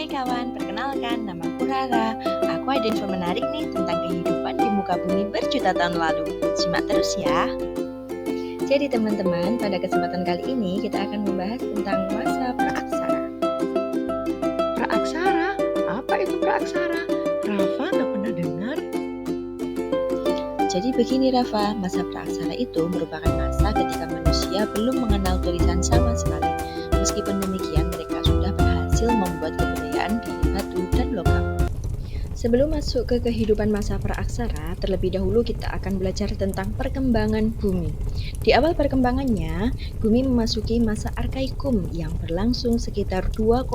Hai kawan, perkenalkan namaku Rara. Aku ada info menarik nih tentang kehidupan di muka bumi berjuta tahun lalu. Simak terus ya. Jadi teman-teman, pada kesempatan kali ini kita akan membahas tentang masa praaksara. Praaksara? Apa itu praaksara? Rafa nggak pernah dengar. Jadi begini Rafa, masa praaksara itu merupakan masa ketika manusia belum mengenal tulisan sama sekali. Meskipun demikian, mereka sudah berhasil membuat kebudayaan dari batu dan logam. Sebelum masuk ke kehidupan masa praaksara, terlebih dahulu kita akan belajar tentang perkembangan bumi. Di awal perkembangannya, bumi memasuki masa arkaikum yang berlangsung sekitar 2,5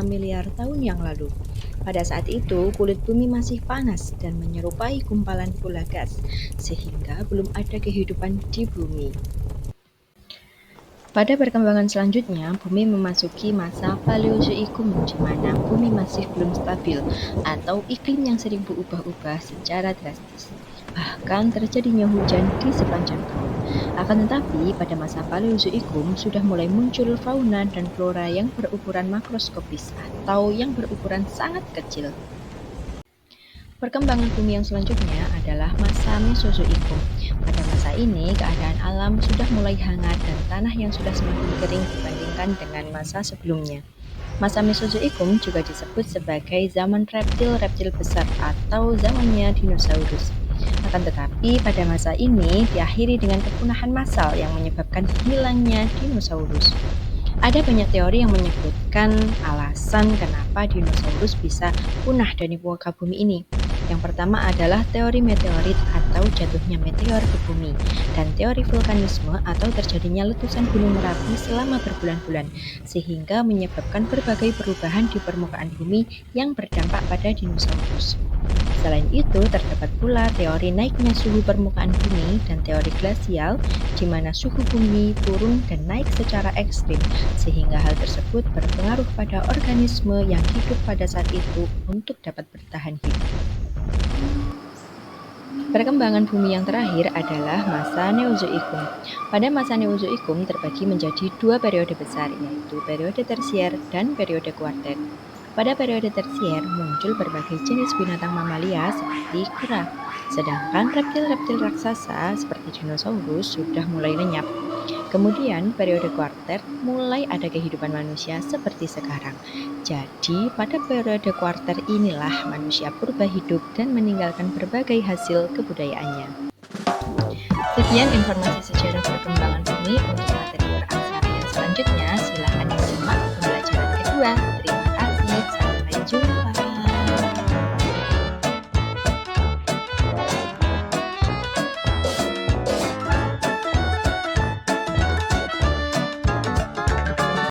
miliar tahun yang lalu. Pada saat itu, kulit bumi masih panas dan menyerupai gumpalan bola gas, sehingga belum ada kehidupan di bumi. Pada perkembangan selanjutnya, bumi memasuki masa Paleozoikum di mana bumi masih belum stabil atau iklim yang sering berubah-ubah secara drastis. Bahkan terjadinya hujan di sepanjang tahun. Akan tetapi, pada masa Paleozoikum sudah mulai muncul fauna dan flora yang berukuran makroskopis atau yang berukuran sangat kecil. Perkembangan bumi yang selanjutnya adalah masa Mesozoikum. Pada masa ini, keadaan alam sudah mulai hangat dan tanah yang sudah semakin kering dibandingkan dengan masa sebelumnya. Masa Mesozoikum juga disebut sebagai zaman reptil-reptil besar atau zamannya dinosaurus. Akan tetapi, pada masa ini diakhiri dengan kepunahan massal yang menyebabkan hilangnya dinosaurus. Ada banyak teori yang menyebutkan alasan kenapa dinosaurus bisa punah dari muka bumi ini. Yang pertama adalah teori meteorit atau jatuhnya meteor ke bumi, dan teori vulkanisme atau terjadinya letusan gunung Merapi selama berbulan-bulan, sehingga menyebabkan berbagai perubahan di permukaan bumi yang berdampak pada dinosaurus. Selain itu, terdapat pula teori naiknya suhu permukaan bumi dan teori glasial, di mana suhu bumi turun dan naik secara ekstrim, sehingga hal tersebut berpengaruh pada organisme yang hidup pada saat itu untuk dapat bertahan hidup. Perkembangan bumi yang terakhir adalah masa Neozoikum. Pada masa Neozoikum terbagi menjadi dua periode besar, yaitu periode tersier dan periode kuarter. Pada periode tersier muncul berbagai jenis binatang mamalia seperti kera, sedangkan reptil-reptil raksasa seperti dinosaurus sudah mulai lenyap. Kemudian periode kuarter mulai ada kehidupan manusia seperti sekarang. Jadi pada periode kuarter inilah manusia purba hidup dan meninggalkan berbagai hasil kebudayaannya. Sekian informasi sejarah perkembangan bumi. Untuk materi praaksara yang selanjutnya silahkan disimak pembelajaran kedua.